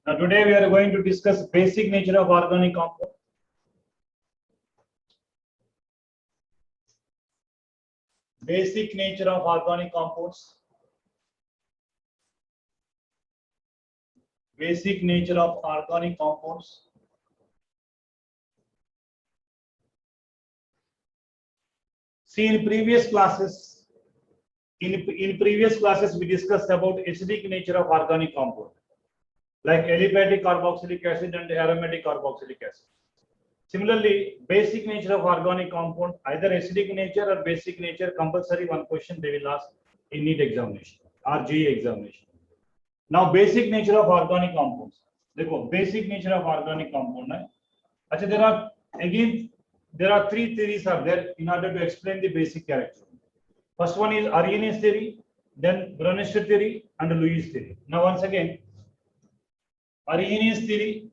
Now today we are going to discuss basic nature of organic compound. Basic nature of organic compounds. Basic nature of organic compounds. See, in previous classes, we discussed about acidic nature of organic compound, like aliphatic carboxylic acid and aromatic carboxylic acid. Similarly, basic nature of organic compound, either acidic nature or basic nature, compulsory one question they will ask in NEET examination or GE examination. Now, basic nature of organic compounds. देखो, basic nature of organic compound है. अच्छा, there are three theories are there in order to explain the basic character. First one is Arrhenius theory, then Brewster theory, and Lewis theory. Now, once again, Arrhenius theory,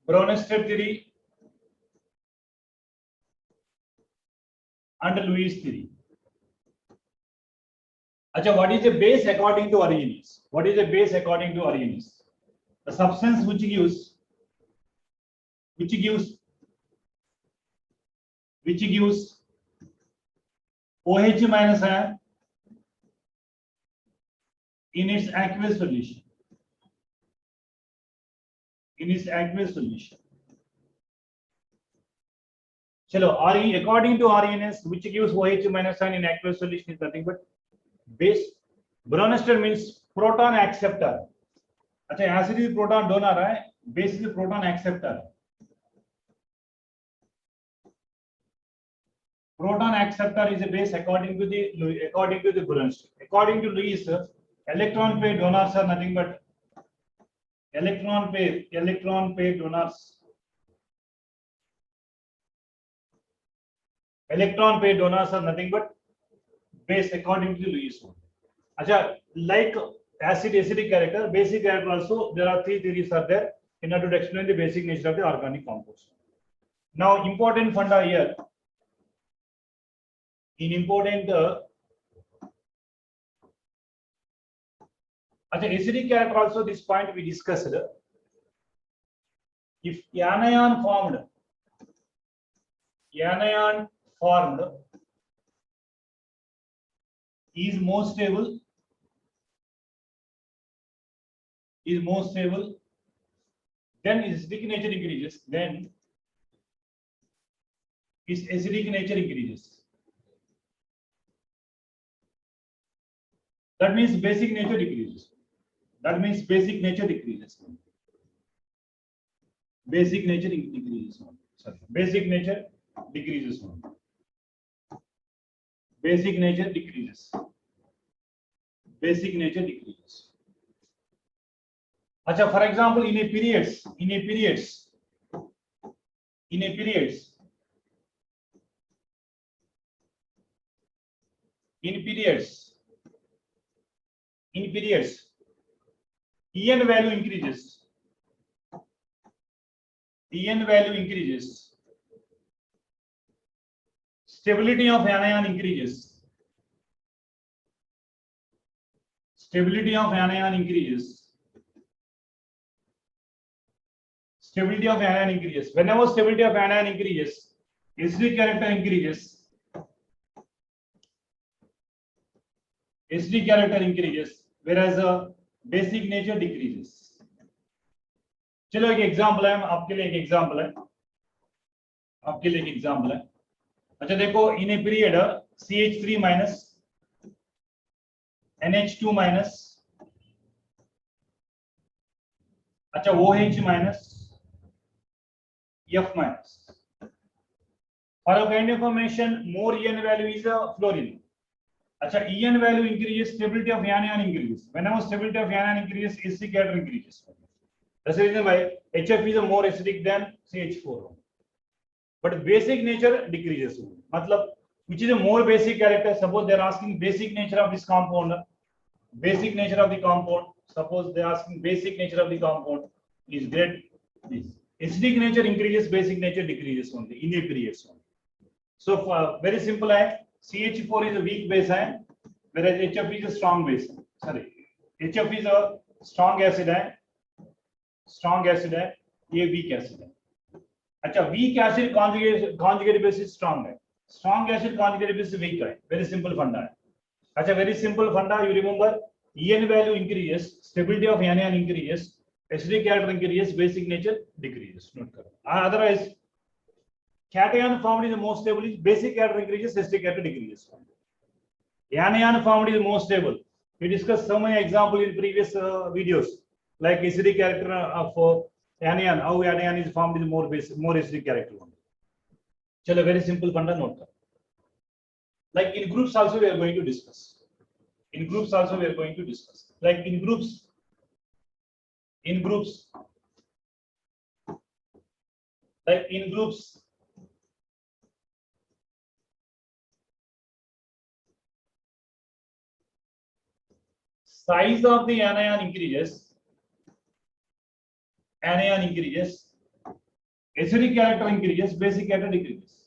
Brewster theory, and Lewis theory. Acha, what is the base according to Arrhenius? What is the base according to Arrhenius? The substance which gives OH minus ion in its aqueous solution. Chalo, according to Arrhenius, which gives OH minus ion in aqueous solution is nothing but base. Brewster means proton acceptor. अच्छा, acid is proton donor है, base is proton acceptor. Proton acceptor is a base according to the Brewster. According to Lewis, electron pair donors are nothing but electron pair donors. Electron pair donors are nothing but base according to Lewis. Acha, like acidic character, basic character also, there are three theories are there in order to explain the basic nature of the organic compounds. Now, important funda here. Acidic character also, this point we discussed. If anion formed is more stable, then its acidic nature increases. That means basic nature decreases. Basic nature decreases. Basic nature decreases. Basic nature decreases. Acha, for example, in a periods, En value increases. Stability of anion increases. Stability of anion increases. Whenever stability of anion increases, acidic character increases. Whereas basic nature decreases. चलो एक example है, आपके लिए एक example है. अच्छा देखो, in a period CH3 minus NH2 minus, अच्छा OH minus F minus. For a kind information, more En value is a fluorine. Acha, En value increases, stability of anion increases. Whenever stability of anion increases, acidic character increases. That's the reason why HF is more acidic than CH4. But basic nature decreases. Matlab, which is a more basic character? Suppose they are asking basic nature of this compound. Suppose they are asking basic nature of the compound is great. This acidic nature increases, basic nature decreases only in a period. So very simple. CH4 is a weak base ion, whereas HF is a strong base. sorry, HF is a strong acid है, ये weak acid है. अच्छा, weak acid conjugate basis strong है, strong acid conjugate basis weak है. Very simple funda है. अच्छा, very simple funda. You remember, En value increases, stability of anion increases, acidic character increases, basic nature decreases. Note करो. Otherwise, cation formed is the most stable. Basic character increases, acidic character decreases. Anion formed is the most stable. We discussed so many examples in previous videos, like acidic character of anion. How anion is formed is more acidic character. Chalo, very simple funda note karo. Like in groups also we are going to discuss. In groups also we are going to discuss. Like in groups, like in groups, size of the anion increases, acidic character increases, basic character decreases.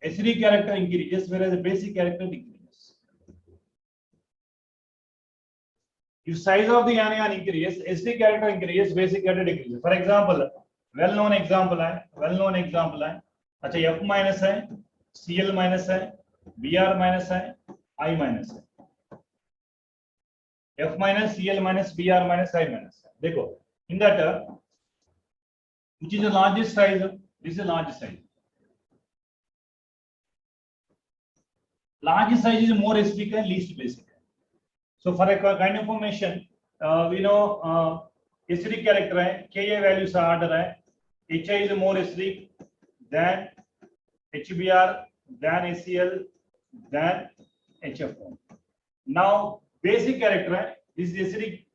Acidic character increases, whereas the basic character decreases. If size of the anion increases, acidic character increases, basic character decreases. For example, well-known example है. अच्छा, F minus है, Cl minus है, Br minus है, I minus है. F minus, Cl minus, Br minus, I minus. देखो, in that, which is the largest size? This is the largest size. Largest size is more acidic and least basic. So for a kind of formation, we know acidic character है, Ka value से order है, Hi is more acidic than HBr, than ACl, than HF. Now basic character है, this is acidic,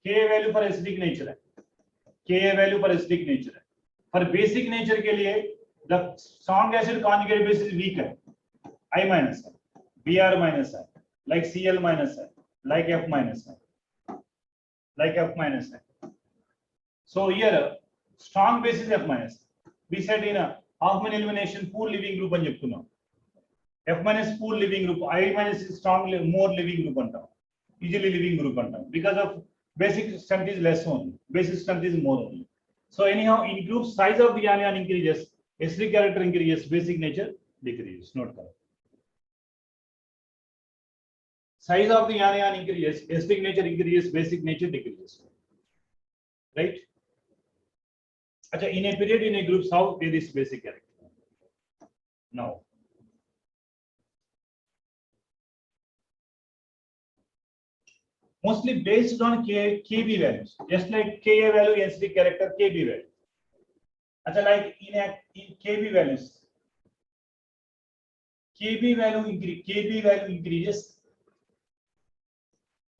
Ka value for acidic nature है, For basic nature के लिए the strong acid conjugate base is weak है, I minus है, Br minus है, like Cl minus है, like F minus है. So here strong base is F minus. We said in a Hoffman elimination pool living group అని చెప్తున్నాం. F minus pool living group, I minus is strong more living group అంటాం, easily living group అంటాం, because of basic strength is less only, basic strength is more only. So anyhow, in group size of the anion increases, acidic character increases, basic nature decreases. Note करो. Size of the anion increases, acidic nature increases, basic nature decreases. Right? Achha, in a period, in a group, how there is basic character? Now, mostly based on Kb values, just like Ka value, acidic character, Kb value. Achha, like in Kb values, Kb value increases,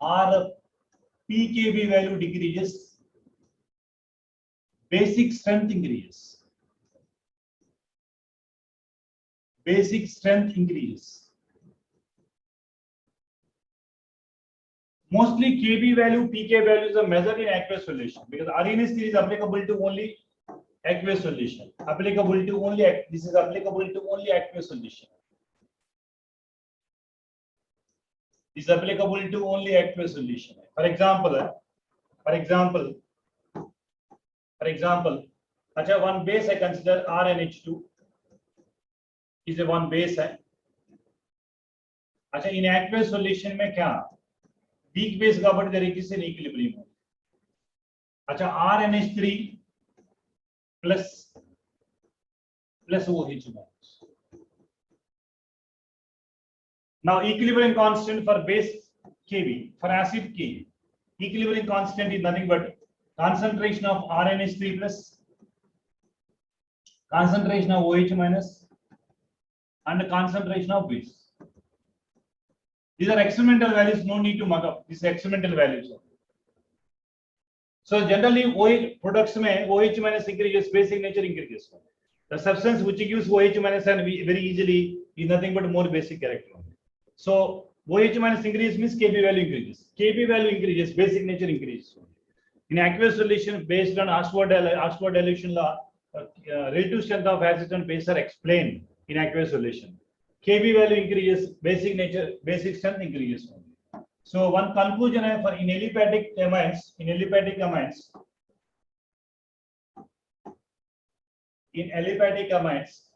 or pKb value decreases, basic strength increases. Mostly Kb value, pK values are measured in aqueous solution, because RNA is applicable to only aqueous solution. This is applicable to only aqueous solution. Is applicable to only aqueous solution. For example, अच्छा, one base I consider RNH2 is a one base है. अच्छा, in aqueous solution में क्या weak base का बड़ी तरीके से equilibrium हो. अच्छा, RNH3 plus OH bonds. Now equilibrium constant for base Kb, for acid K, equilibrium constant is nothing but concentration of RNH3 plus, concentration of OH minus, and concentration of base. These are experimental values, no need to mark up. These are experimental values. So generally OH products में OH minus increases, basic nature increases. The substance which gives OH minus and very easily is nothing but more basic character. So OH minus increase means Kb value increases. Kb value increases, basic nature increases. In aqueous solution based on Oxford dilution law, relative strength of acids and bases are explained in aqueous solution. Kb value increases, basic strength increases only. So one conclusion for in aliphatic amines, in aliphatic amines, aliphatic amines,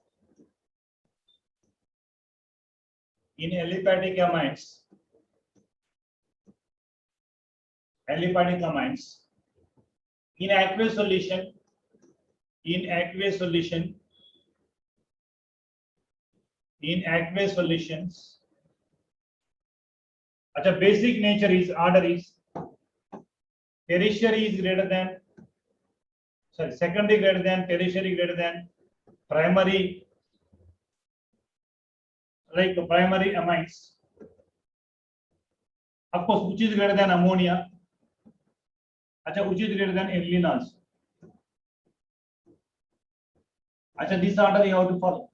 in aqueous solution, basic nature is order is tertiary is greater than, secondary greater than, tertiary greater than, primary, like primary amines. Of course, which is greater than ammonia, which is greater than aniline also. This order you have to follow.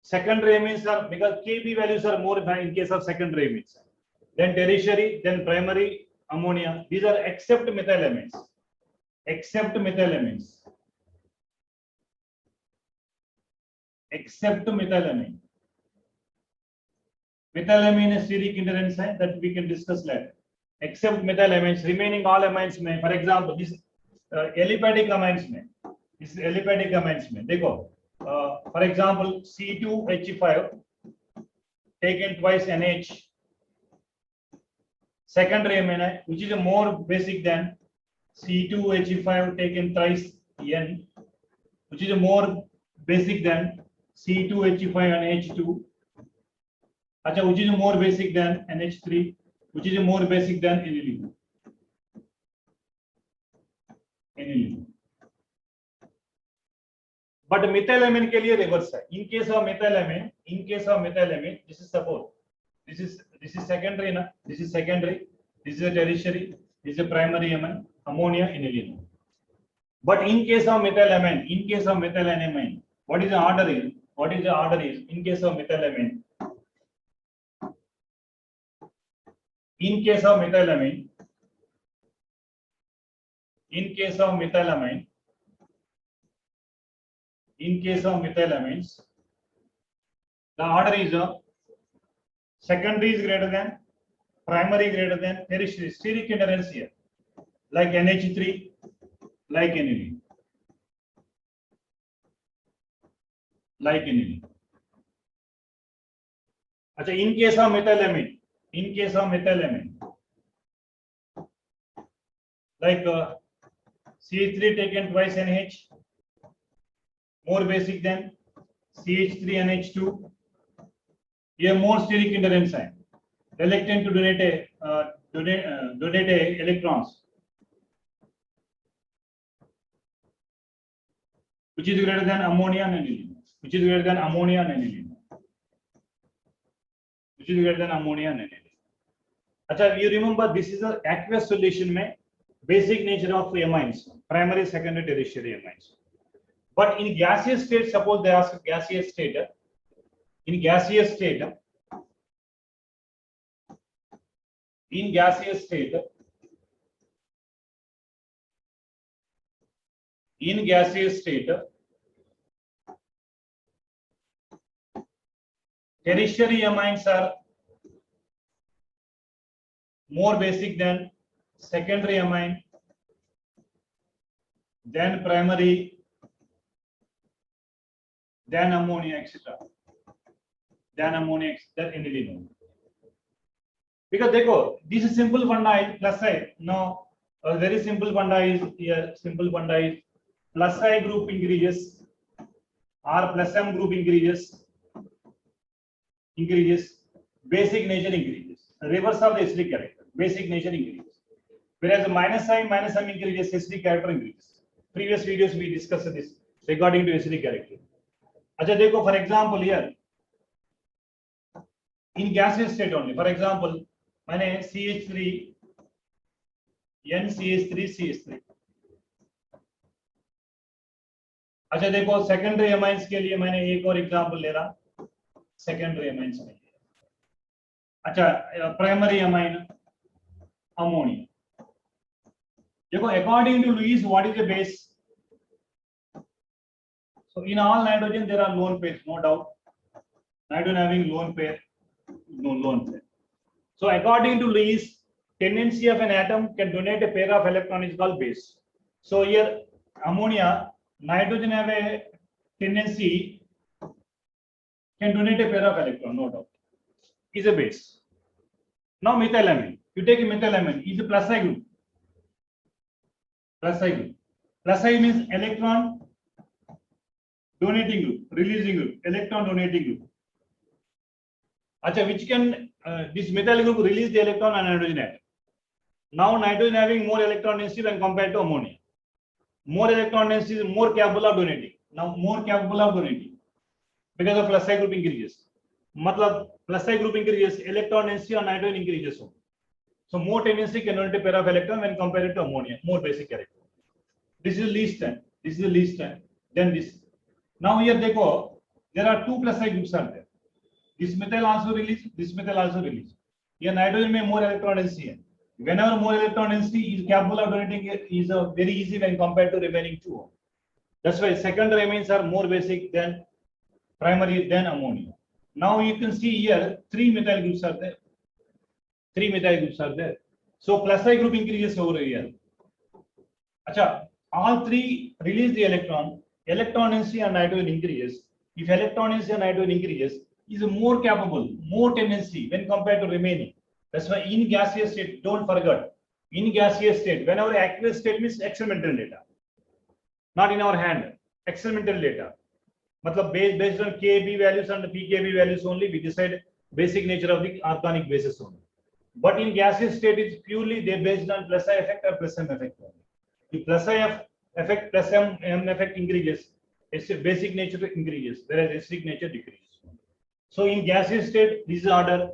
Secondary amines are, because Kb values are more in case of secondary amines, then tertiary, then primary ammonia. These are except methylamines. Except methylamine. Methylamine is steric hindrance that we can discuss later. Except methylamines, remaining all amines may, for example, this aliphatic amines may. This is aliphatic amines may. Dekho, for example, C2H5 taken twice NH. Secondary amine, which is a more basic than C2H5 taken thrice N, which is a more basic than C2H5 and H2. Which is more basic than NH3, which is more basic than aniline. But methylamine के लिए reverse है. In case of methylamine, this is suppose. This is secondary na. This is secondary. This is a tertiary. This is a primary amine, ammonia, aniline. But in case of methylamine, what is the order is? In case of methylamine. In case of methylamine, the order is secondary is greater than, primary greater than, tertiary. Steric hindrance here, like NH3, like aniline. In case of methylamine, like CH3 taken twice NH, more basic than CH3 NH2. Here more steric hindrance है, reluctant to donate electrons, which is greater than ammonia and aniline. You remember this is an aqueous solution में basic nature of amines, primary, secondary, tertiary amines. But in gaseous state, suppose they ask gaseous state. In gaseous state, tertiary amines are more basic than secondary amine, then primary, then ammonia, etc. Then aniline. Because देखो, this is simple funda is plus side. No, a very simple funda is here. Simple funda is plus I group increases or plus M group increases, basic nature increases. Reverse of the acidic character, basic nature increases. Whereas minus I, minus M increases, acidic character increases. Previous videos we discussed this regarding to acidic character. अच्छा देखो, for example here, in gaseous state only, for example, मैंने CH3, NCH3, अच्छा देखो secondary amines के लिए मैंने एक और एग्जांपल ले रहा, सेकेंडरी अमाइंस में, अच्छा प्राइमरी अमाइन अमोनिया. देखो according to Lewis what is the base? So in all nitrogen there are lone pairs, no doubt. Nitrogen having lone pair, no lone pair. So according to Lewis, tendency of an atom can donate a pair of electrons is called base. So here ammonia, nitrogen have a tendency can donate a pair of electrons, no doubt. Is a base. Now methylamine, you take a methylamine, is a plus I group. Plus I group. Plus I means electron donating group, releasing group, electron donating group. Acha, which can this methyl group release the electron on nitrogen atom. Now nitrogen having more electron density when compared to ammonia. More electron density is more capable of donating. Now more capable of donating because of plus I group increases. Matlab plus I group increases, electron density on nitrogen increases. So more tendency can donate a pair of electron when compared to ammonia. More basic character. This is least time. This is the least time. Then this. Now here देखो, there are two plus I groups are there. This methyl also release. This methyl also release. Here nitrogen में more electron density. Whenever more electron density is capable of donating is very easy when compared to remaining two. That's why secondary amines are more basic than primary than ammonia. Now you can see here three methyl groups are there. Three methyl groups are there. So plus I group increases over here. Acha, all three release the electron. Electron density and nitrogen increases. If electron density and nitrogen increases, is more capable, more tendency when compared to remaining. That's why in gaseous state, don't forget, in gaseous state, whenever aqueous state means experimental data, not in our hand, experimental data. Matlab based on Kb values and pKb values only, we decide basic nature of the organic bases only. But in gaseous state, it's purely they based on plus I effect or plus M effect only. If plus I effect plus M effect increases, its basic nature increases, whereas acidic nature decreases. So in gaseous state, this is order.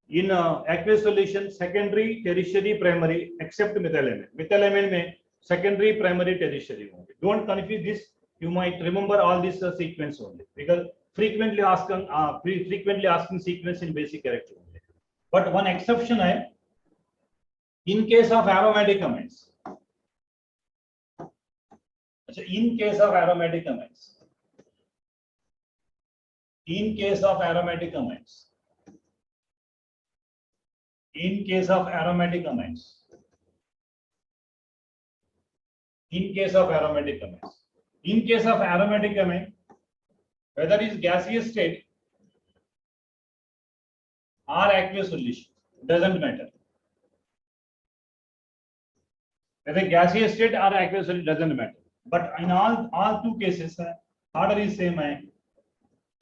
In aqueous solution, secondary, tertiary, primary, except methylamine. Methylamine may secondary, primary, tertiary only. Don't confuse this. You might remember all this sequence only because frequently asking sequence in basic character only. But one exception is in case of aromatic amines. In case of aromatic amines. In case of aromatic amines. In case of aromatic amines. In case of aromatic amines. In case of aromatic amine, whether it is gaseous state or aqueous solution, doesn't matter. Whether gaseous state or aqueous solution doesn't matter. But in all two cases, order is same.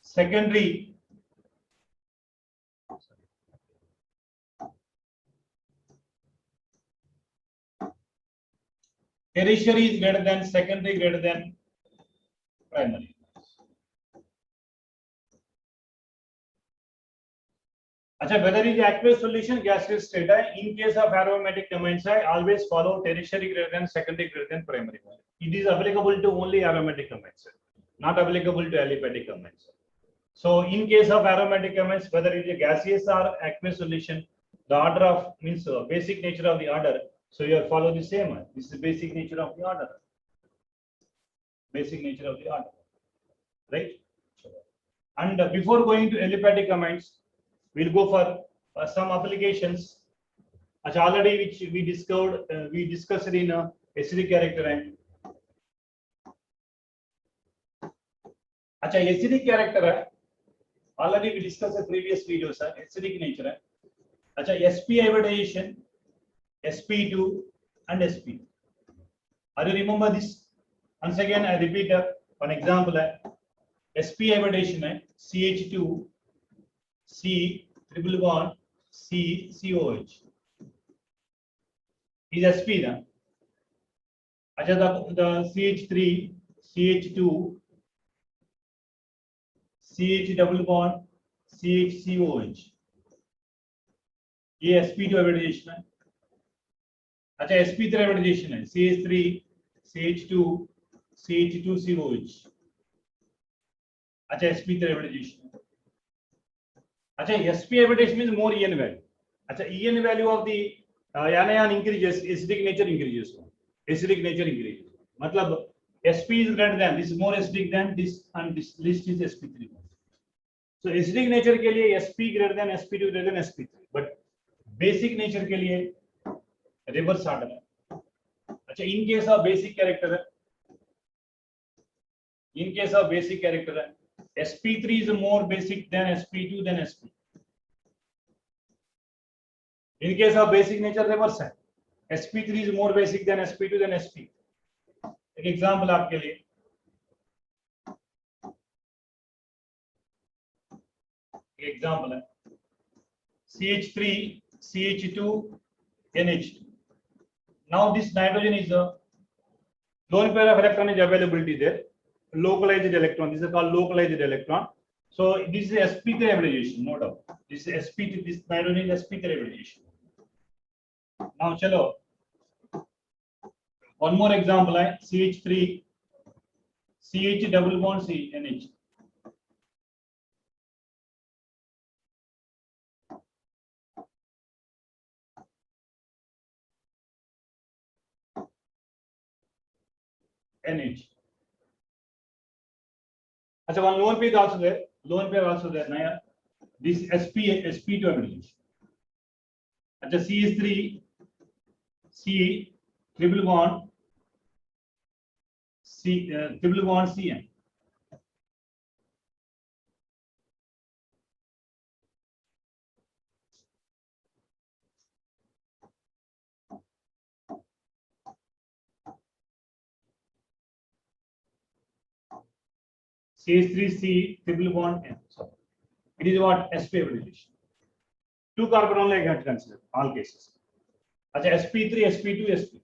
Secondary. Tertiary is greater than secondary, greater than primary. Achha, whether it is aqueous solution, gaseous state, in case of aromatic amines, I always follow tertiary greater than secondary greater than primary. It is applicable to only aromatic amines, not applicable to aliphatic amines. So in case of aromatic amines, whether it is a gaseous or aqueous solution, the order of means basic nature of the order. So you follow the same one. This is the basic nature of the order. Basic nature of the order, right? And before going to aliphatic amines, we'll go for some applications. Already which we discovered, we discussed in acidic character. Acidic character. Already we discussed the previous videos. Acidic nature. sp hybridization. sp2 and sp2. Are you remember this? Once again, I repeat one example. sp hybridization CH2 C triple bond C COH is sp. The CH3 CH2 CH double bond CH COH. ये sp2 hybridization है. अच्छा sp3 hybridization है CH3 CH2 CH2 COH. अच्छा sp3 hybridization. अच्छा sp hybridization means more En value. अच्छा En value of the anion increases, acidic nature increases. Acidic nature increases. मतलब sp is greater than, this is more acidic than this, and this list is sp3. So acidic nature के लिए sp greater than sp2 greater than sp3, but basic nature के लिए reverse order है. अच्छा, in case of basic character है, in case of basic character है, sp3 is more basic than sp2 than sp. In case of basic nature reverse है, sp3 is more basic than sp2 than sp. एक example आपके लिए, example है CH3 CH2 NH2. Now this nitrogen is a lone pair of electron is availability there, localized electron, this is called localized electron. So this is sp3 hybridization, no doubt. This is sp3, this nitrogen is sp3 hybridization. Now chalo, one more example है CH3 CH double bond C NH. NH. अच्छा, one lone pair is also there. Lone pair also there. Now this sp2 hybridization. अच्छा, CH3 C triple bond C triple bond CN. CH3C triple bond N. So it is what sp hybridization. Two carbon only I can consider all cases. अच्छा, sp3 sp2 sp,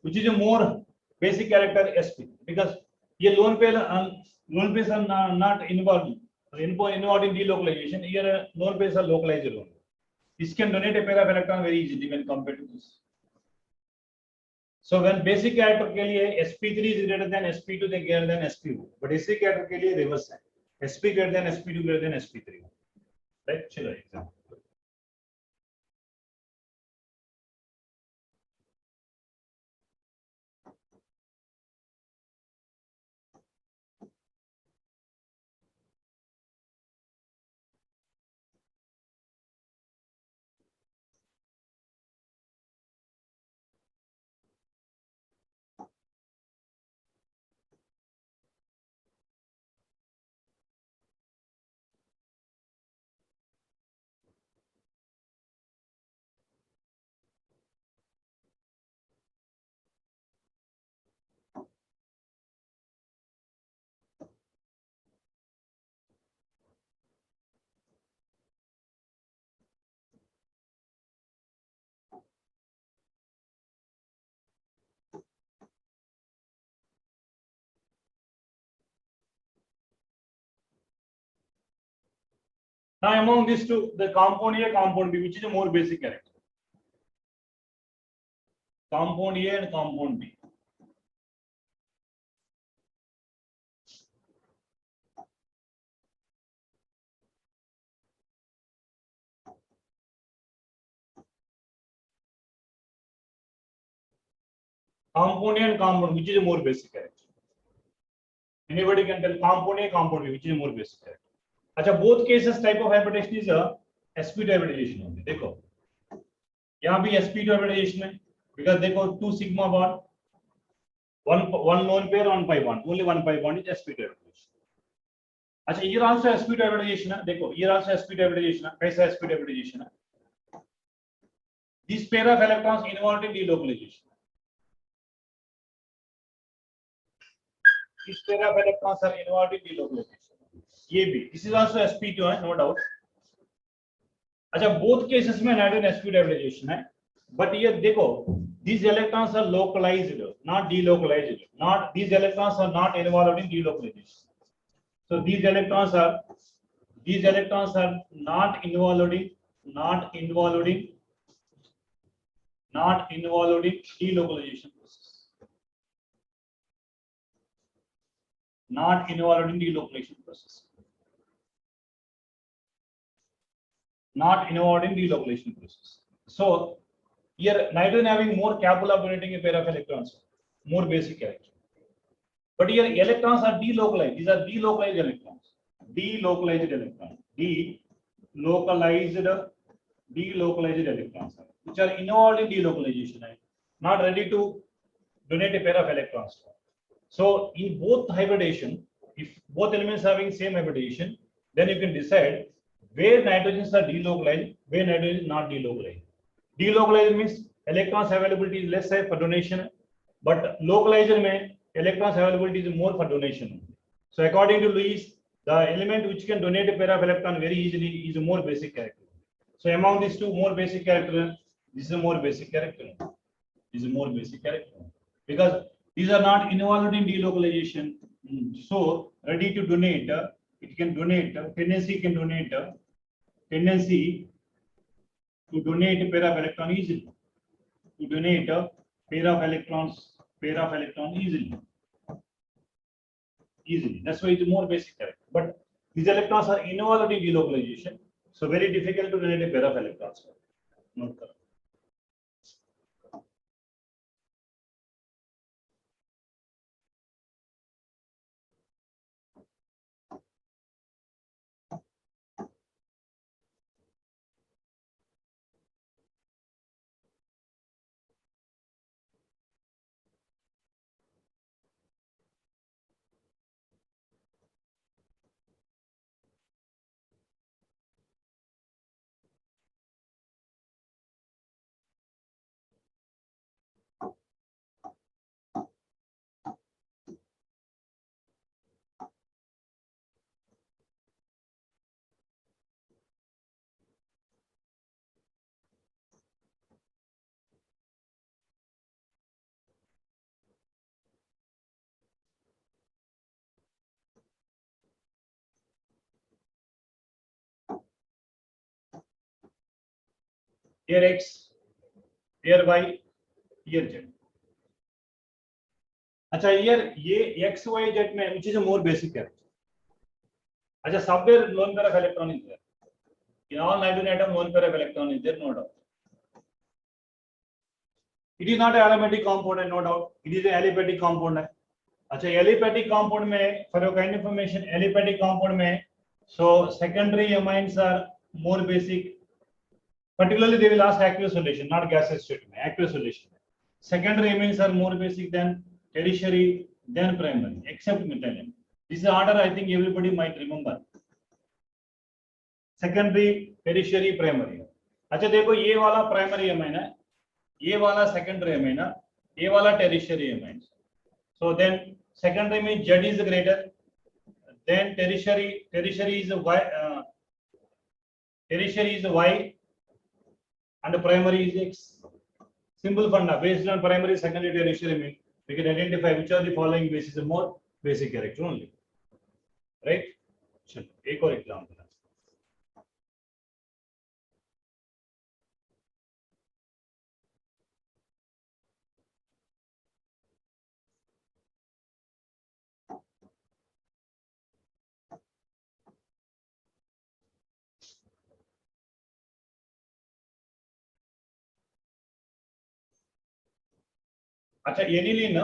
which is a more basic character sp, because ये lone pairs are not involved in delocalization. Here lone pairs are localized alone. This can donate a pair of electron very easily when compared to this. So when basic character के लिए sp3 is greater than sp2 then greater than sp1, but basic character के लिए reverse है, sp greater than sp2 greater than sp3. Right? चलो example. Now among these two, the compound A, compound B, which is a more basic character? Compound A and compound B. Compound A and compound, which is a more basic character? Anybody can tell compound A, compound B, which is a more basic character? अच्छा, both cases type of hybridization is a sp2 hybridization होगी. देखो यहाँ भी sp2 hybridization है, because देखो 2 sigma bond, one lone pair, 1 pi bond, only 1 pi bond is sp2 hybridization. अच्छा, here also sp2 hybridization है. देखो here also sp2 hybridization है. कैसा sp2 hybridization है? This pair of electrons involved in delocalization. This pair of electrons are involved in delocalization. ये भी, this is also sp2 है, no doubt. अच्छा, both cases में nitrogen sp2 hybridization है, but ये देखो, these electrons are localized, not delocalized. Not these electrons are not involved in delocalization. So these electrons are not involved in delocalization process. Not involved in delocalization process. Not involved in delocalization process. So here nitrogen having more capable of donating a pair of electrons, more basic character. but here electrons are delocalized. These are delocalized electrons. Delocalized electrons. Delocalized electrons, which are involved in delocalization, not ready to donate a pair of electrons. So in both hybridization, if both elements are having same hybridization, then you can decide where nitrogens are delocalized, where nitrogen is not delocalized. Delocalized means electrons availability is less for donation, but localized means electrons availability is more for donation. So according to Lewis, the element which can donate a pair of electrons very easily is a more basic character. So among these two more basic characters, this is a more basic character. This is a more basic character because these are not involved in delocalization. So ready to donate, it can donate, tendency to donate a pair of electrons easily. To donate a pair of electrons easily. That's why it's more basic character. But these electrons are involved in delocalization, so very difficult to donate a pair of electrons. Note that. Here X, here Y, here Z. अच्छा ये X, Y, Z में which is a more basic character. अच्छा somewhere lone pair of electron is there. In all nitrogen atom lone pair of electron is there, no doubt. It is not an aromatic compound, no doubt. It is an aliphatic compound. अच्छा aliphatic compound में for your kind information, aliphatic compound में so secondary amines are more basic. Particularly they will ask aqueous solution, not gaseous state. Aqueous solution. Secondary amines are more basic than tertiary, then primary, except methylamine. This is the order I think everybody might remember. Secondary, tertiary, primary. अच्छा देखो ये वाला primary amine है, ये वाला secondary amine है, ये वाला tertiary amine. So then secondary means Z is greater, then tertiary is Y, and primary is X. Simple funda. Based on primary, secondary, tertiary, we can identify which of the following bases are more basic character only. Right? चलो एक और example. अच्छा aniline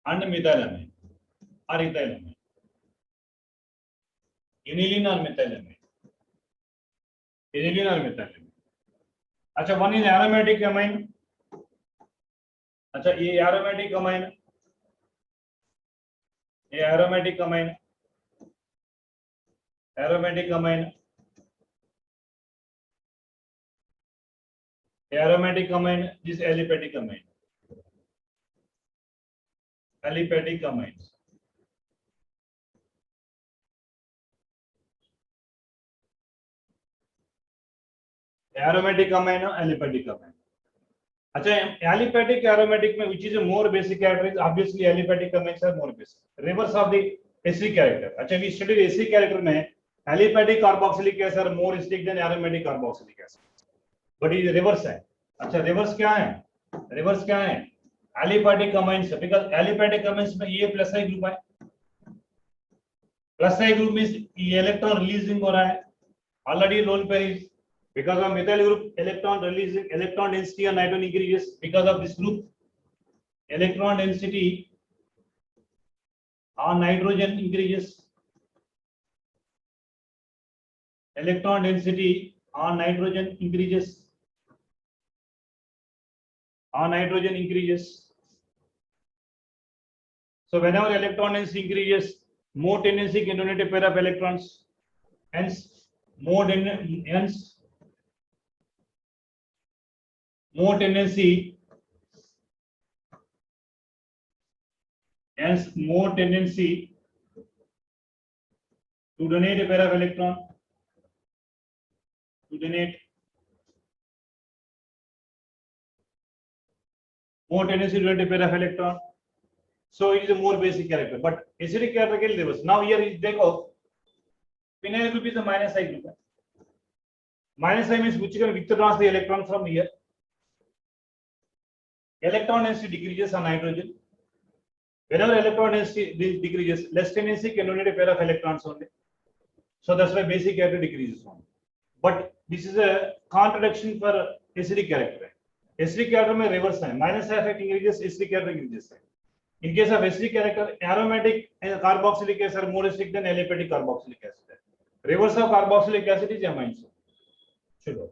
and methylamine or ethylamine. Aniline or methylamine. अच्छा one is aromatic amine. अच्छा ये aromatic amine. Aromatic amine is aliphatic amine. Aliphatic amines. Aromatic amine or aliphatic amine. अच्छा aliphatic aromatic में which is a more basic character is obviously aliphatic amines are more basic. Reverse of the acidic character. अच्छा we studied acidic character में aliphatic carboxylic acid are more acidic than aromatic carboxylic acid. But ये reverse है. अच्छा reverse क्या है? Aliphatic amines because aliphatic amines में ये plus I group है. Plus I group means ये electron releasing हो रहा है. Already lone pair is Because of methyl group, electron releasing electron density on nitrogen increases. Because of this group, electron density on nitrogen increases. Electron density on nitrogen increases. On nitrogen increases. So whenever electron density increases, more tendency can donate a pair of electrons. Hence, more tendency to donate a pair of electron. To donate more tendency to donate a pair of electron. So it is a more basic character, but acidic character के लिए now here is देखो phenyl group is a minus I group. Minus I means which can withdraws the electron from here. Electron density decreases on nitrogen. Whenever electron density decreases, less tendency can donate a pair of electrons only. So that's why basic character decreases on. But this is a contradiction for acidic character. Acidic character में reverse है. Minus I effect increases, acidic character increases. In case of acidic character, aromatic carboxylic acid are more acidic than aliphatic carboxylic acid. Reverse of carboxylic acid is amines. Sugar.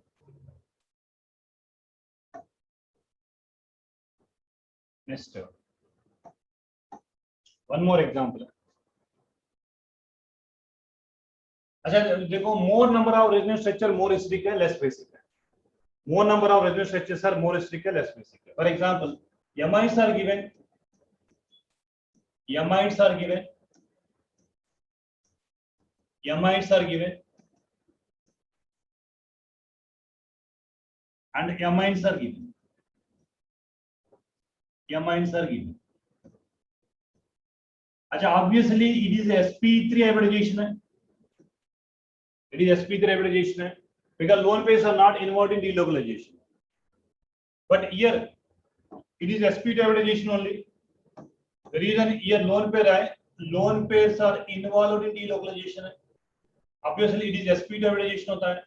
Next. One more example. अच्छा देखो, more number of resonance structure more acidic है, less basic है. More number of resonance structures are more acidic है, less basic है. For example, amides are given. Amides are given. Amides are given. And amines are given. Amines are given. अच्छा, obviously it is sp3 hybridization. It is sp3 hybridization because lone pairs are not involved in delocalization. But here it is sp2 hybridization only. The reason here lone pairs are involved in delocalization. Obviously it is sp2 hybridization होता है.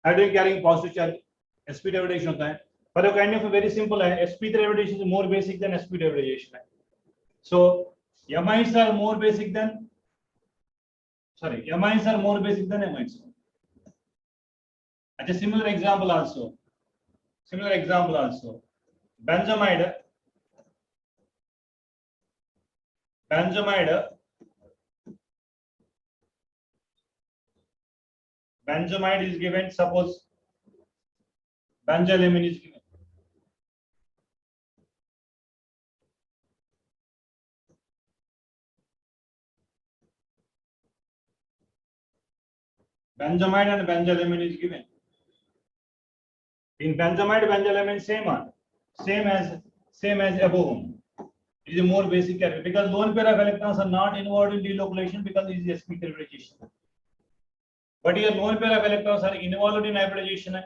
Hydrogen carrying positive charge, sp2 hybridization होता है. But a kind of very simple है. sp3 hybridization is more basic than sp2 hybridization. So amides are more basic than amines are more basic than amides. A similar example also. Benzamide is given. Suppose benzylamine is given. Benzamide and benzylamine is given. In benzamide, benzylamine same as above. It is a more basic character because lone pair of electrons are not involved in delocalization because it is sp3 hybridization. But here lone pair of electrons are involved in hybridization.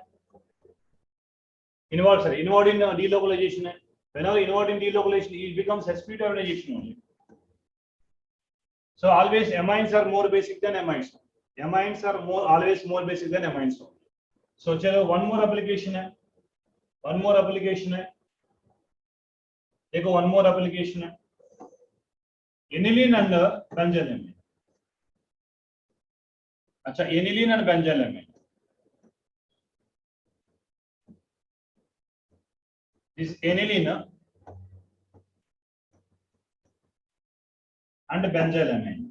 Involved in delocalization. Whenever involved in delocalization, it becomes sp2 hybridization only. So always amines are more basic than amides. Amines are always more basic than amines. So चलो one more application है. देखो one more application है. Aniline and benzylamine. अच्छा, aniline and benzylamine. This aniline and benzylamine.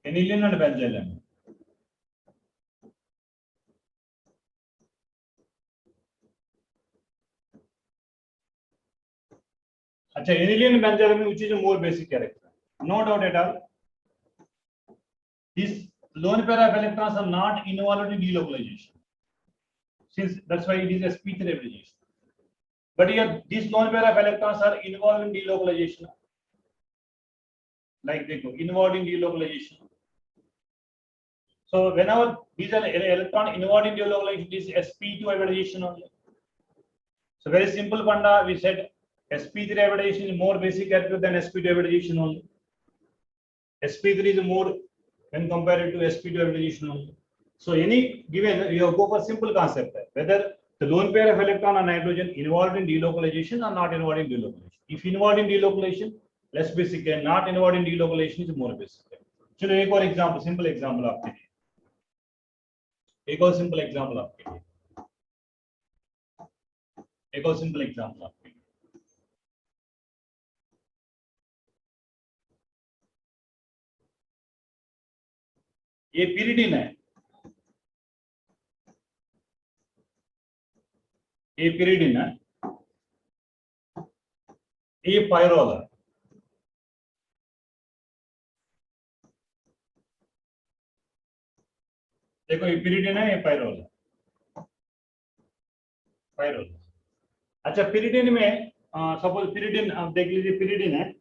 Aniline and benzylamine. अच्छा, aniline and benzylamine, which is a more basic character, no doubt at all. These lone pair of electrons are not involved in delocalization. Since that's why it is a sp3 hybridization. But here these lone pair of electrons are involved in delocalization. Like देखो, involved in delocalization. So whenever these are electron involved in delocalization, this is sp2 hybridization only. So very simple panda, we said sp3 hybridization is more basic character than sp2 hybridization only. sp3 is more when compared to sp2 hybridization only. So any given, you go for simple concept, whether the lone pair of electron or nitrogen involved in delocalization or not involved in delocalization. If involved in delocalization, less basic है, not involved in delocalization is more basic है. चलो एक और example, simple example आपके लिए, एक और simple example आपके लिए, एक और simple example आपके लिए. ये pyridine है, ये pyridine है, ये pyrrole है. देखो ये pyridine है, ये pyrrole है, pyrrole. अच्छा pyridine में सपोज pyridine आप देख लीजिए, pyridine है,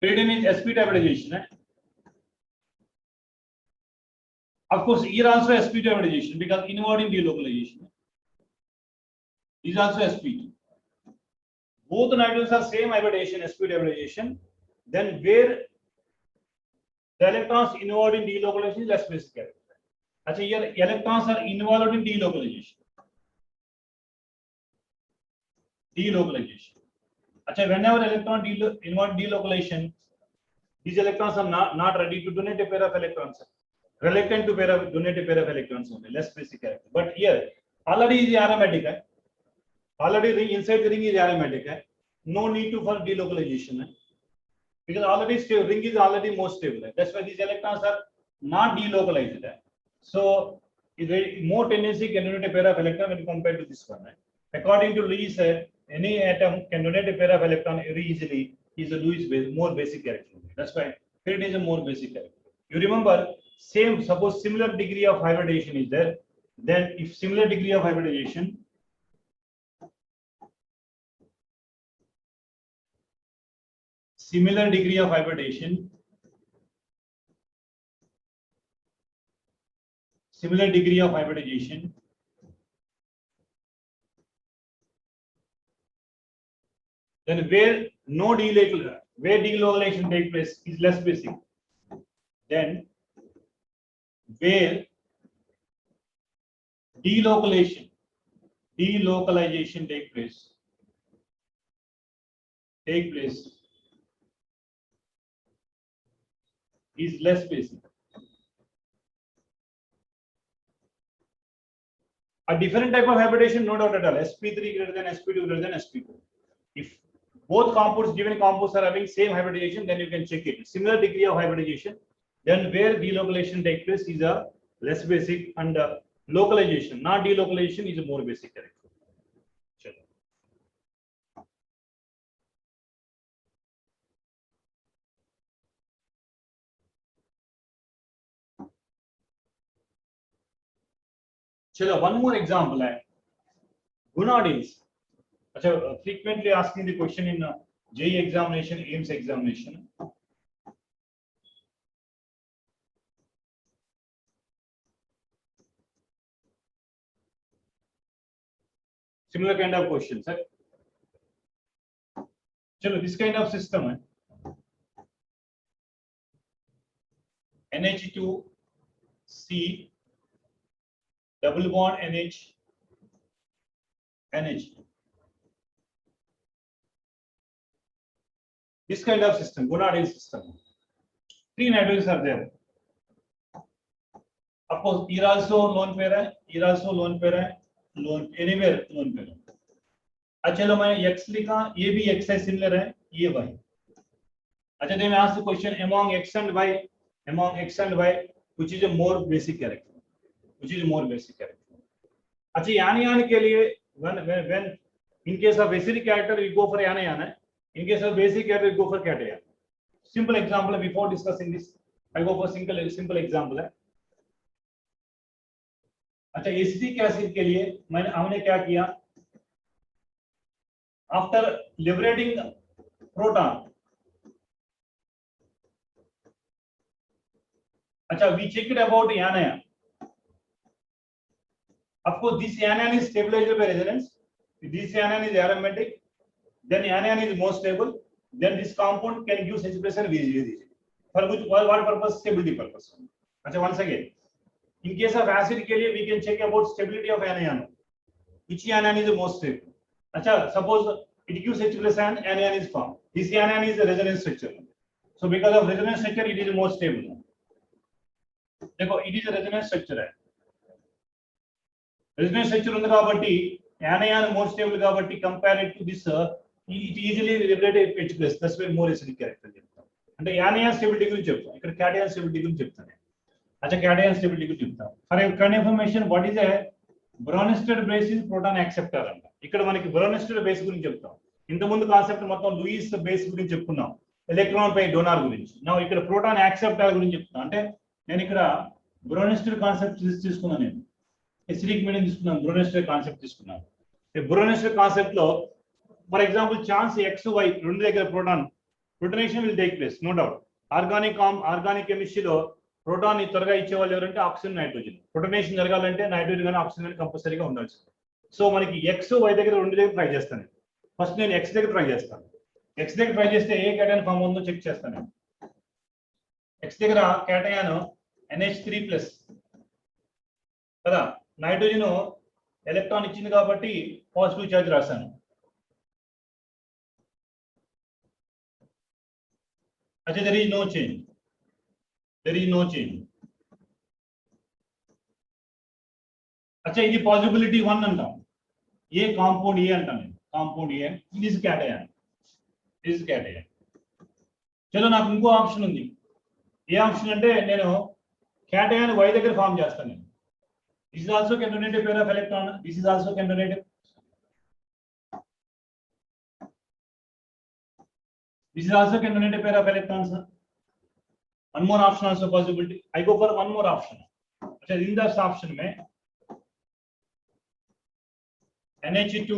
pyridine is sp2 hybridization है. Of course, here also sp2 hybridization because involved in delocalization is also sp2. Both nitrogens are same hybridization, sp2 hybridization. Then where the electrons involved in delocalization is less basic character. अच्छा here electrons are involved in delocalization. Delocalization. अच्छा whenever electron involved in delocalization, these electrons are not ready to donate a pair of electrons. Reluctant to donate a pair of electrons only, less basic character. But here already is aromatic hai. Already ring inside the ring is aromatic hai. No need to for delocalization hai. Because already ring is already more stable hai. That's why these electrons are not delocalized hai. So more tendency can donate a pair of electrons when compared to this one hai. According to Lewis, any atom can donate a pair of electrons very easily. Is a Lewis more basic character. That's why it is a more basic character. You remember, same, suppose similar degree of hybridization is there, then if similar degree of hybridization, similar degree of hybridization then where no delocalization take place is less basic. Then where delocalization take place is less basic. A different type of hybridization, no doubt at all. sp3 greater than sp2 greater than sp4. If both compounds, given compounds are having same hybridization, then you can check it. Similar degree of hybridization, then where delocalization takes place is a less basic, and localization, not delocalization, is a more basic character. Chalo, one more example है gonadins. अच्छा, frequently asking the question in JEE examination, AIMS examination. Similar kind of questions, sir. Chalo, this kind of system है NH2C double bond NH. This kind of system, gonadin system. 3 nitrogens are there. Of course, here also lone pair है, here also lone pair है, lone anywhere lone pair है. अच्छा चलो मैंने X लिखा, ये भी X है, similar है, ये Y. अच्छा then I ask the question among X and Y, which is a more basic character? अच्छा यान के लिए when in case of acidic character we go for yana, in case of basic character we go for cation. Simple example before discussing this, I go for simple example है. अच्छा acetic acid के लिए हमने क्या किया, after liberating proton, अच्छा we check it about anion. Of course, this anion is stabilized by resonance. This anion is aromatic. Then anion is more stable. Then this compound can give saturation very easily. For which, what purpose? Stability purpose. अच्छा, once again, in case of acid के लिए we can check about stability of anion. Which anion is the most stable? अच्छा, suppose it gives H plus an anion is formed. This anion is a resonance structure. So because of resonance structure, it is more stable. देखो, it is a resonance structure है. Resonance structure ఉంది కాబట్టి anion more stable కాబట్టి compared to this, it easily liberated H plus. That's why more acidic character చెప్తాం. అంటే anion stability గురించి చెప్తాం. ఇక్కడ cation stability గురించి చెప్తాను. अच्छा, cation stability గురించి చెప్తాం. For your kind information, what is a Bronsted base is proton acceptor అంట. ఇక్కడ మనకి Bronsted base గురించి చెప్తాం. ఇంత ముందు కాన్సెప్ట్ మొత్తం లూయిస్ బేస్ గురించి చెప్పుకున్నాం, ఎలక్ట్రాన్ పై డోనార్ గురించి. నా ఇక్కడ ప్రోటాన్ యాక్సెప్టర్ గురించి చెప్తున్నా. అంటే నేను ఇక్కడ బ్రోనెస్టెడ్ కాన్సెప్ట్ తీసుకున్నాను, నేను ఎసిడిక్ మీడియం తీసుకున్నాను, బ్రోనెస్టెడ్ కాన్సెప్ట్ తీసుకున్నాను. ఈ బ్రోనెస్టెడ్ కాన్సెప్ట్ లో for example chance X Y రెండు దగ్గర proton protonation will take place, no doubt. Organic కెమిస్ట్రీలో ప్రోటాన్ ని త్వరగా ఇచ్చేవాళ్ళు ఎవరంటే ఆక్సిజన్, నైట్రోజన్. ప్రొటనేషన్ జరగాలంటే నైట్రోజన్ కానీ ఆక్సిజన్ కానీ కంపల్సరీగా ఉండాల్సింది. సో మనకి ఎక్స్ వై దగ్గర రెండు దగ్గర ట్రై చేస్తాను. ఫస్ట్ నేను ఎక్స్ దగ్గర ట్రై చేస్తాను. ఎక్స్ దగ్గర ట్రై చేస్తే ఏ క్యాటయాన్ ఫామ్ ఉందో చెక్ చేస్తాను. ఎక్స్ దగ్గర క్యాటయాన్ NH3+ కదా, నైట్రోజన్ ఎలక్ట్రాన్ ఇచ్చింది కాబట్టి పాజిటివ్ ఛార్జ్ రాశాను. अच्छा, there is no change. अच्छा, ఇది పాసిబిలిటీ 1 అంటాం. ఏ కాంపౌండ్ ఏ అంటాం నేను, కాంపౌండ్ ఏ ఇస్ క్యాటయాన్. చలో, నాకు ఇంకో ఆప్షన్ ఉంది. ఏ ఆప్షన్ అంటే నేను క్యాటయాన్ వై దగ్గర ఫామ్ చేస్తాను నేను. This is also can donate pair of electron, this is also can donate, this is also can donate a pair of electrons. One more option also possibility. I go for one more option. अच्छा, in this option में NH2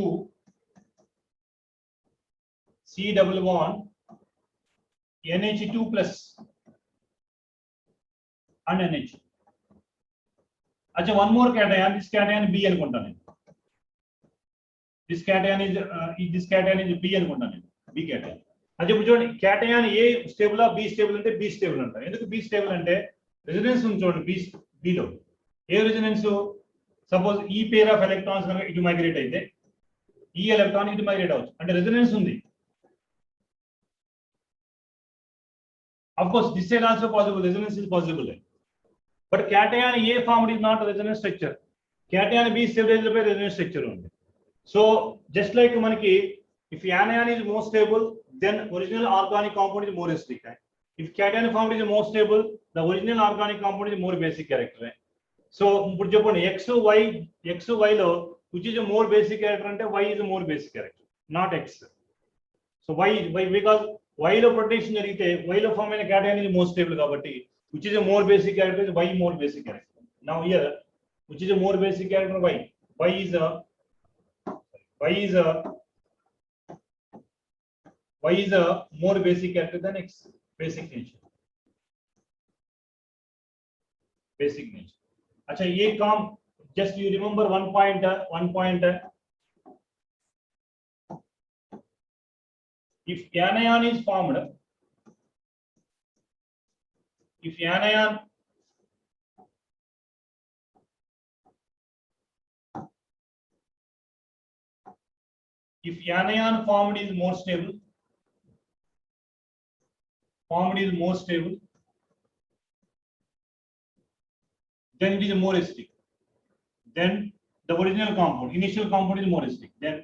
C double bond NH2 plus and NH. अच्छा, one more cation. This cation B అనుకుంటా నేను. This cation is B అనుకుంటా నేను. B cation. అది ఇప్పుడు చూడండి, క్యాటయాన్ ఏ స్టేబుల్ బి స్టేబుల్ అంటే బి స్టేబుల్ అంటారు. ఎందుకు బి స్టేబుల్ అంటే రెసిడెన్స్ ఉంది చూడండి బిలో. ఏ రెసిడెన్స్? సపోజ్ ఈ పేర్ ఆఫ్ ఎలక్ట్రాన్స్ కనుక ఇటు మైగ్రేట్ అయితే ఈ ఎలక్ట్రాన్ ఇటు మైగ్రేట్ అవచ్చు, అంటే రెసిడెన్స్ ఉంది. Of course this side also possible, resonance is possible. But cation a formed is not resonance structure. Cation be stabilized by resonance structure ఉంది. సో జస్ట్ లైక్ మనకి if anion is more stable, then original organic compound is more acidic. If cation formed is more stable, the original organic compound is more basic character. So ఇప్పుడు చెప్పండి, x y లో which is a more basic character అంటే y is a more basic character, not x. So y because y లో protection జరిగితే y లో form అయిన cation is more stable కాబట్టి which is a more basic character is y more basic character. Now here which is a more basic character y is a more basic character than x. Basic nature. अच्छा, ये काम just you remember one point. If anion is formed, if anion formed is more stable, then it is more acidic. Then the original compound, initial compound is more acidic. Then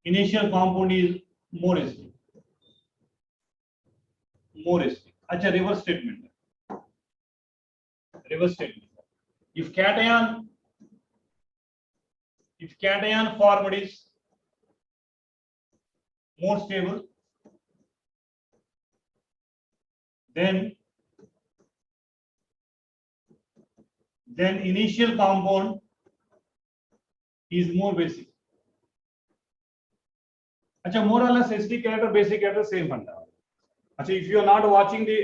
initial compound is more acidic. अच्छा, reverse statement. If cation formed is more stable, then initial compound is more basic. अच्छा, more or less acidic character, basic character same banda. अच्छा, if you are not watching the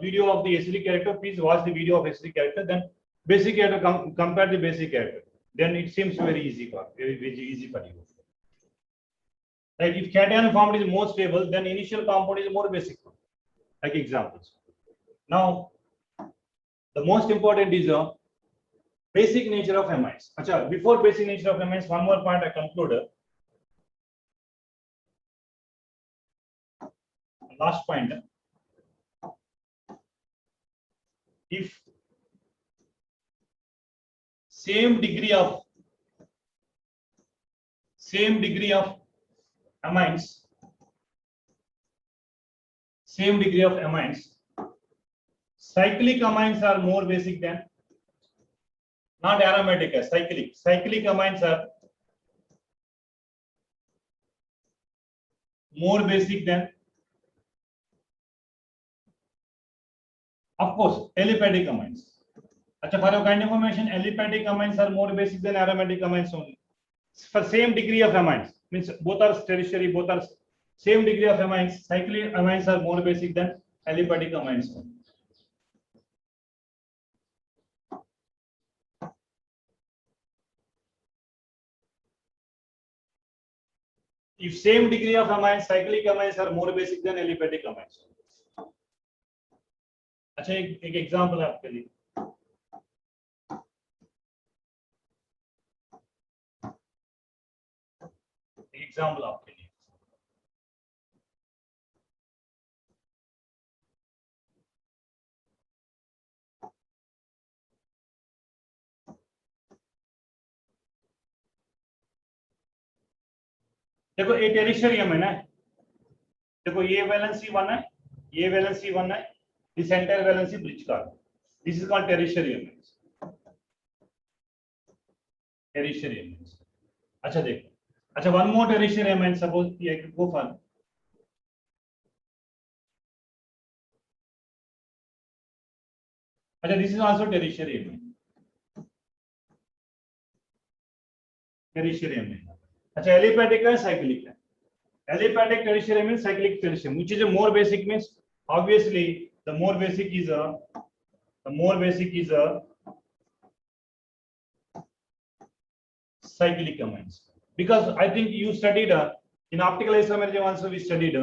video of the acidic character, please watch the video of acidic character, then basic character compare the basic character, then it seems very easy for you. Like if cation formed is more stable, then initial compound is more basic. like examples. Now, the most important is the basic nature of amines. Acha, before basic nature of amines, one more point I conclude. Last point. If same degree of amines, cyclic amines are more basic than, not aromatic, cyclic amines are more basic than, of course, aliphatic amines. Acha, for your kind information, aliphatic amines are more basic than aromatic amines only. For same degree of amines, means both are tertiary, both are same degree of amines, cyclic amines are more basic than aliphatic amines. If same degree of amines, cyclic amines are more basic than aliphatic amines. अच्छा, एक example है आपके लिए. Example आपके लिए. देखो ये टेरिशियम है ना, देखो ये वैलेंसी 1 है, ये वैलेंसी 1 है, this entire valency bridge carbon, this is called tertiary. Tertiary. अच्छा देखो, अच्छा one more tertiary and suppose ये गो फॉर, अच्छा दिस इज आल्सो टेरिशियम. अच्छा एलिफैटिक है, साइक्लिक है. Aliphatic tertiary means cyclic tertiary, which is a more basic means obviously the more basic is a cyclic amines, because I think you studied in optical isomerism also we studied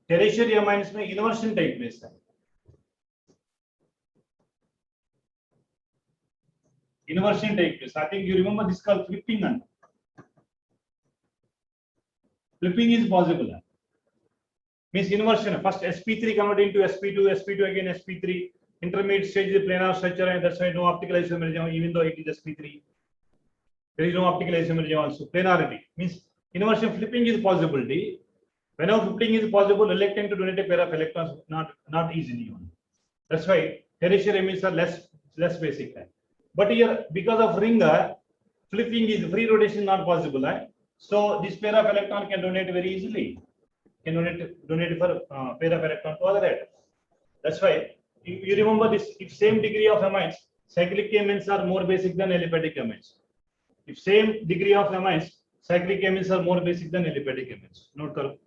tertiary amines में inversion take place है. Inversion take place. I think you remember this called flipping. And flipping is possible. Means inversion. First sp3 converted into sp2, sp2 again sp3. Intermediate stage is planar structure, and that's why no optical isomerism, even though it is sp3. There is no optical isomerism also. Planarity means inversion flipping is possibility. Whenever flipping is possible, reluctant to donate a pair of electrons, not easily. That's why tertiary amines are less basic. But here, because of ring, flipping is free rotation not possible. So this pair of electron can donate very easily. Can donate for pair of electron to other atoms. That's why you remember this. If same degree of amines, cyclic amines are more basic than aliphatic amines. If same degree of amines, cyclic amines are more basic than aliphatic amines. Note karo.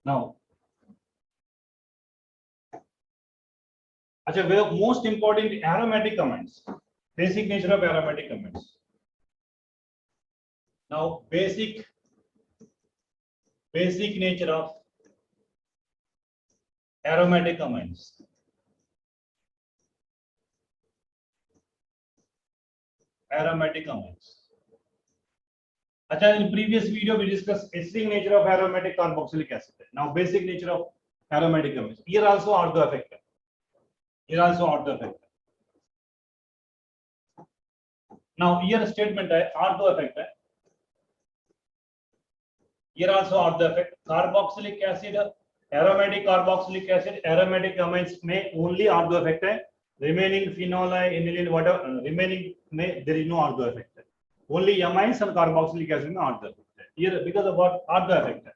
Now, अच्छा, most important aromatic amines. Basic nature of aromatic amines. Now, basic nature of aromatic amines. Aromatic amines. Acha, in previous video we discussed acidic nature of aromatic carboxylic acid. Now, basic nature of aromatic amines. Here also ortho effect. Here also ortho effect. Now, here statement है ortho effect है. Here also ortho effect. Carboxylic acid, aromatic carboxylic acid, aromatic amines में only ortho effect है. Remaining phenol, aniline, whatever remaining में there is no ortho effect है. Only amines and carboxylic acid में ortho effect है. Here because of what ortho effect है.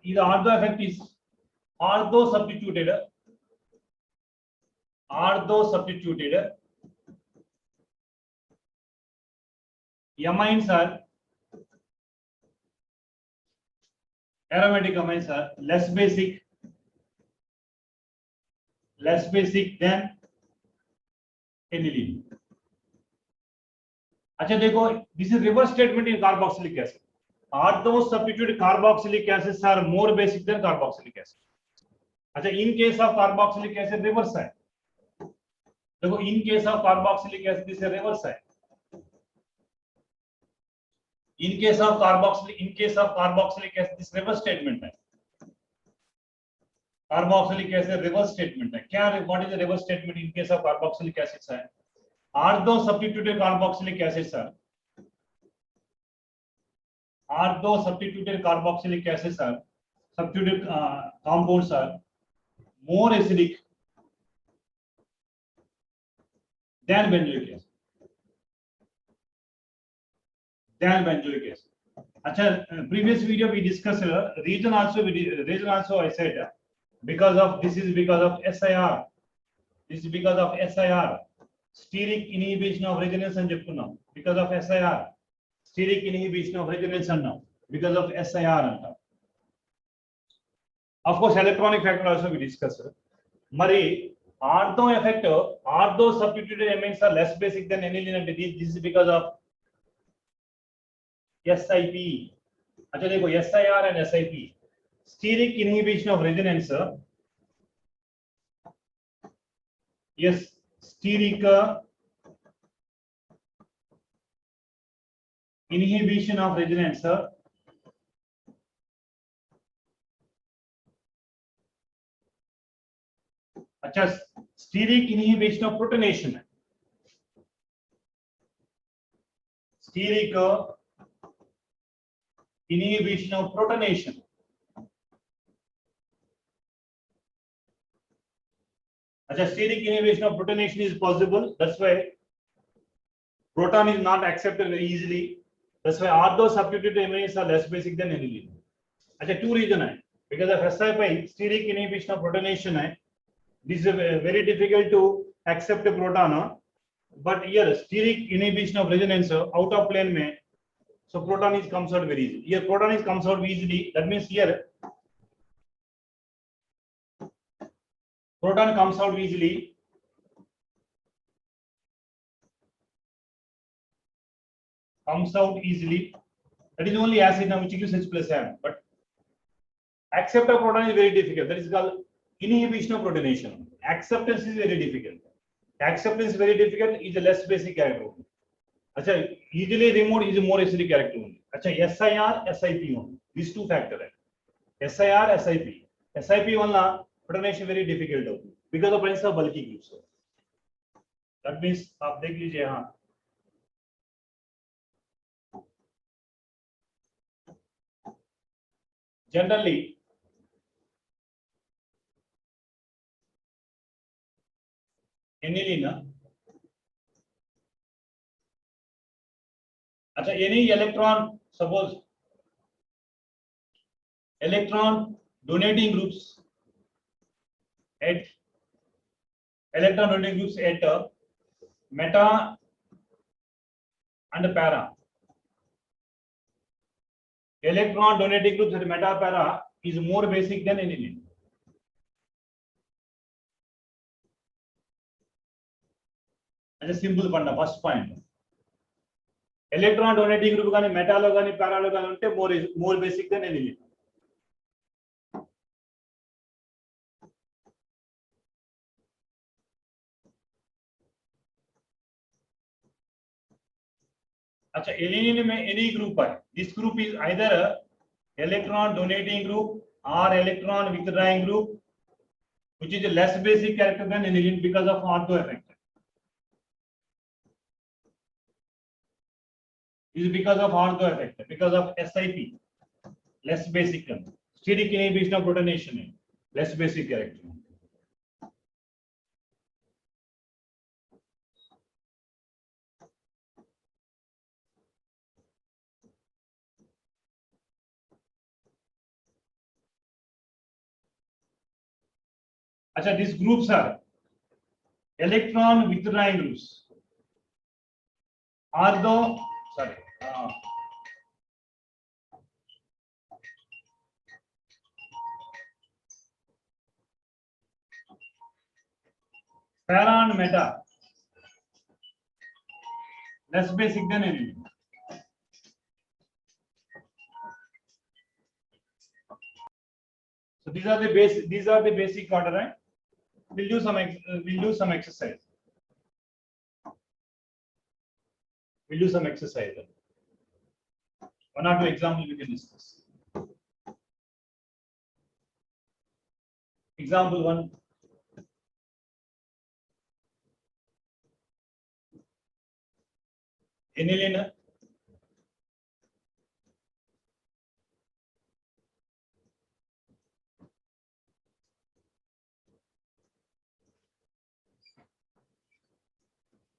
The ortho effect is ortho substituted. Amines are aromatic amines are less basic than aniline. अच्छा देखो, this is reverse statement in carboxylic acid. Ortho substituted carboxylic acids are more basic than carboxylic acid. अच्छा, in case of carboxylic acid reverse है. देखो, in case of carboxylic acid इसे reverse है. In case of carboxylic acid this reverse statement है. Carboxylic acid reverse statement है. क्या, what is the reverse statement in case of carboxylic acids है? Ortho substituted carboxylic acids are substituted carboxylic acids are substituted compounds are more acidic than benzoic acid. Acha, previous video we discussed reason also I said because of SIR. This is because of SIR, steric inhibition of resonance and cheptunnam. Because of SIR, steric inhibition of resonance and because of SIR. Of course, electronic factor also we discussed. Mari ortho effect, ortho substituted amines are less basic than aniline, and this is because of SIP. अच्छा देखो, SIR and SIP, steric inhibition of resonance. Yes, steric inhibition of resonance. अच्छा, steric inhibition of protonation. Steric inhibition of protonation. अच्छा, steric inhibition of protonation is possible. That's why proton is not accepted easily. That's why ortho substituted amines are less basic than aniline. अच्छा, two reason है. Because of SIP, steric inhibition of protonation है. This is very difficult to accept a proton. But here steric inhibition of resonance out of plane में, so proton is comes out very easily. Here proton is comes out easily. That means here proton comes out easily. That is only acid now which gives H plus M. But accept a proton is very difficult. That is called inhibition of protonation. Acceptance is very difficult. Acceptance is very difficult. Is a less basic character. अच्छा, easily removed is a more acidic character only. अच्छा, SIR, SIP only. These two factors है. SIR, SIP. SIP वाला protonation very difficult because of presence of bulky groups. That means आप देख लीजिए यहाँ. Generally, aniline. अच्छा, any electron, suppose electron donating groups at meta and para. Electron donating groups at meta para is more basic than aniline. As a simple funda, first point. Electron donating group गानी Meta लो गानी para लो गानी उनटे more basic than aniline. अच्छा, aniline में any group है. This group is either a electron donating group or electron withdrawing group, which is a less basic character than aniline because of ortho effect. Is because of ortho effect, because of SIP, less basic, steric inhibition of protonation, less basic character. अच्छा, these groups are electron withdrawing groups. Ortho, sorry. Para and meta, less basic than aniline. these are the basic order, right? We'll do some exercise. We'll do some exercise. One or two examples we can discuss. Example 1. Aniline.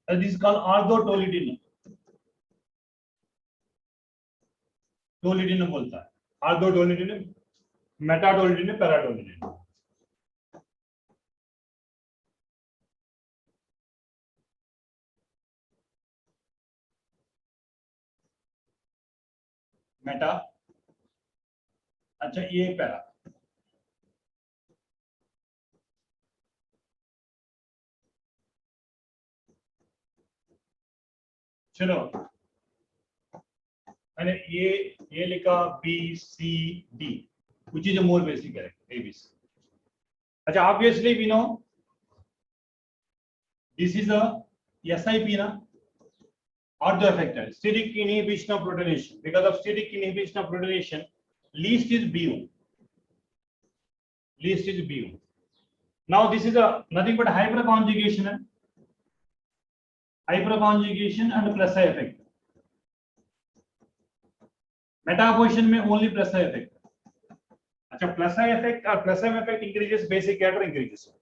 This is called orthotolidine. टोलिडीन बोलता है, आर्थोटोलिडीन, मेटाटोलिडीन, पैराटोलिडीन. Meta, अच्छा ये para. चलो मैंने ये लिखा B C D, which is a more basic character ABC. अच्छा obviously we know this is a SIP ना, orthoeffector, steric inhibition of protonation. Because of steric inhibition of protonation, least is B1. Least is B1. Now this is a nothing but hyperconjugation. Hyperconjugation and plus effect. Meta position में only plus effect. अच्छा plus effect और plus effect increases, basic character increases.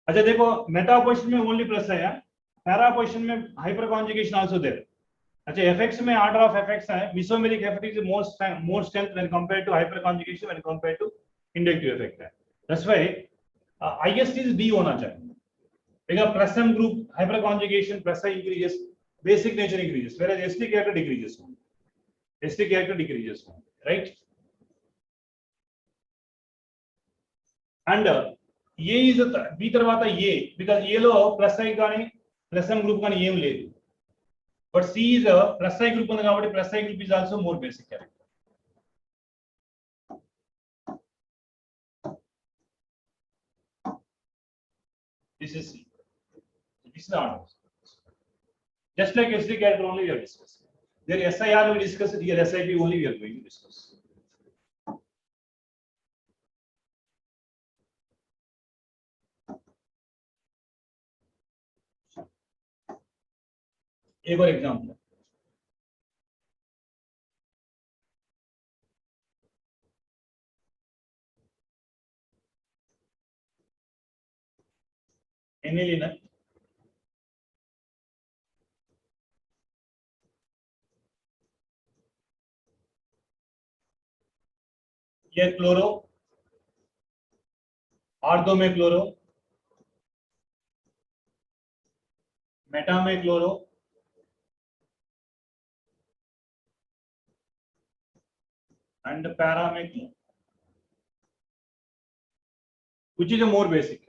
अच्छा देखो meta position में only plus है, para position में hyperconjugation also there. अच्छा effects में order of effects है, mesomeric effect is more strength when compared to hyperconjugation when compared to inductive effect है. That's why IST is D होना चाहिए. Because plus M group hyperconjugation plus I increases, basic nature increases, whereas ST character decreases. ST character decreases, right? And ये is B तरवाता ये, because ये लो plus I गाने plus M group गाने ये ले. But C is a plus I group गाने plus I group is also more basic character. This is C. This is the order. Just like ST character only we are discussing. There SIR we discussed, here SIP only we are going to discuss. एक और example aniline ये chloro, ortho में chloro, Meta में chloro, and para में chloro, which is a more basic.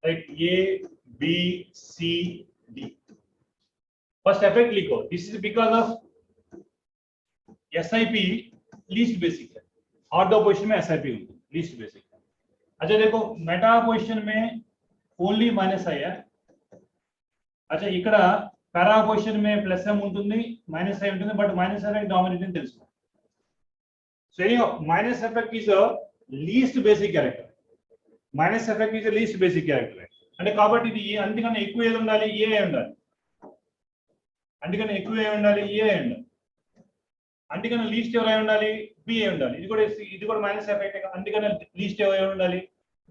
Like A, B, C, D. First effect लिखो. This is because of SIP least basic है. Ortho position में SIP होगी, least basic है. अच्छा देखो मेटा पोजीशन में only minus I है. अच्छा ఇక్కడ para पोजीशन में plus M ఉంటుంది, minus I ఉంటుంది, but minus effect dominant అని తెలుసు. So anyhow, minus effect is a least basic character. Minus effect is a least basic character. అంటే కాబట్టి ఇది అందుకనే ఎక్కువ ఏది ఉండాలి, ఏ ఉండాలి. అందుకనే ఎక్కువ ఏ ఉండాలి, ఏ ఉండాలి. అందుకనే లీస్ట్ ఎవరై ఉండాలి, బి అయి ఉండాలి. ఇది కూడా మైనస్ ఎఫెక్ట్. అందుకనే లీస్ట్ ఎవరై ఉండాలి,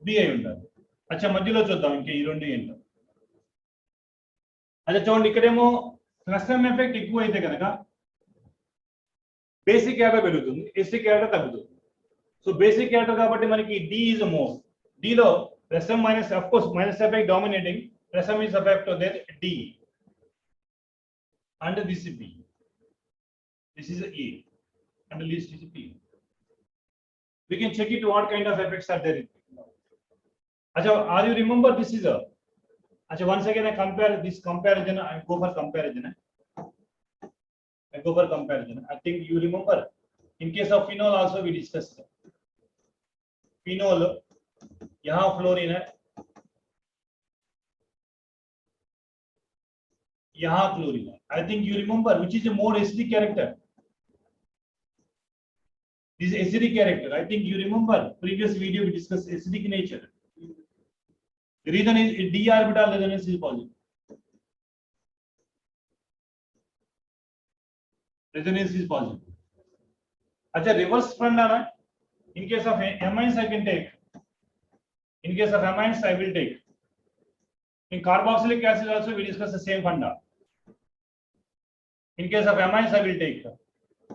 బి అయి ఉండాలి. అచ్చా మధ్యలో చూద్దాం ఇంకా ఈ రెండు ఏంటో. అచ్చా చూడండి ఇక్కడేమో ప్లస్ ఎం ఎఫెక్ట్ ఎక్కువ అయితే కనుక బేసిక్ క్యారెక్టర్ పెరుగుతుంది, ఎస్టీ క్యారెక్టర్ తగ్గుతుంది. సో బేసిక్ క్యారెక్టర్ కాబట్టి మనకి డి ఈజ్ మోర్. డిలో plus M minus of course minus effect dominating, plus M is effect than D and this is B. This is A and the least is P. We can check it what kind of effects are there. Acha, are you remember this is a? Acha, once again I compare this comparison. I go for comparison. I think you remember In case of phenol also we discussed. Phenol, यहाँ fluorine है, यहाँ chlorine है. I think you remember which is a more acidic character. This is acidic character. I think you remember previous video we discussed acidic nature. The reason is d orbital resonance is positive. Resonance is positive. अच्छा, reverse fund आना है. In case of amines I can take. In case of amines I will take. In carboxylic acid also we discuss the same funda. In case of amines I will take.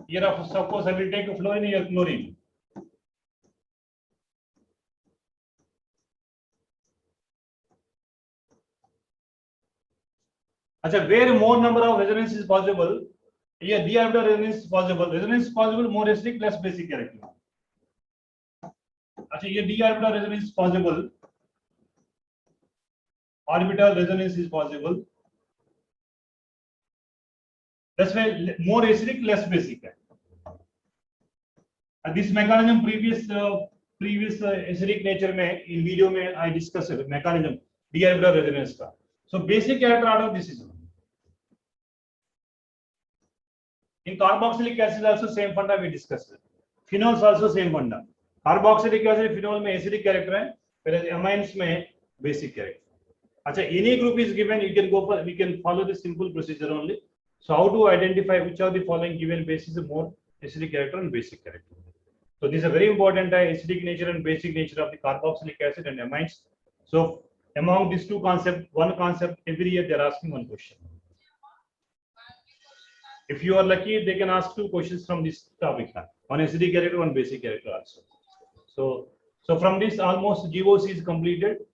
Here of suppose I will take fluorine, here chlorine. अच्छा, where more number of resonance is possible, here d orbital resonance is possible. Resonance is possible, more acidic, less basic character. अच्छा, ये d orbital resonance is possible. Orbital resonance is possible. That's why more acidic, less basic. And this mechanism previous acidic nature में in video में I discussed it, mechanism d orbital resonance का. So basic character out of this is. In carboxylic acid also same funda we discussed. Phenols also same funda. Carboxylic acid phenol में acidic character है, whereas amines में basic character. अच्छा, any group is given, you can go for, we can follow the simple procedure only. So how to identify which of the following given bases is more acidic character and basic character. So this is a very important acidic nature and basic nature of the carboxylic acid and amines. So among these two concepts, one concept every year they are asking one question. If you are lucky, they can ask 2 questions from this topic. One acidic character, one basic character also. So from this almost GOC is completed.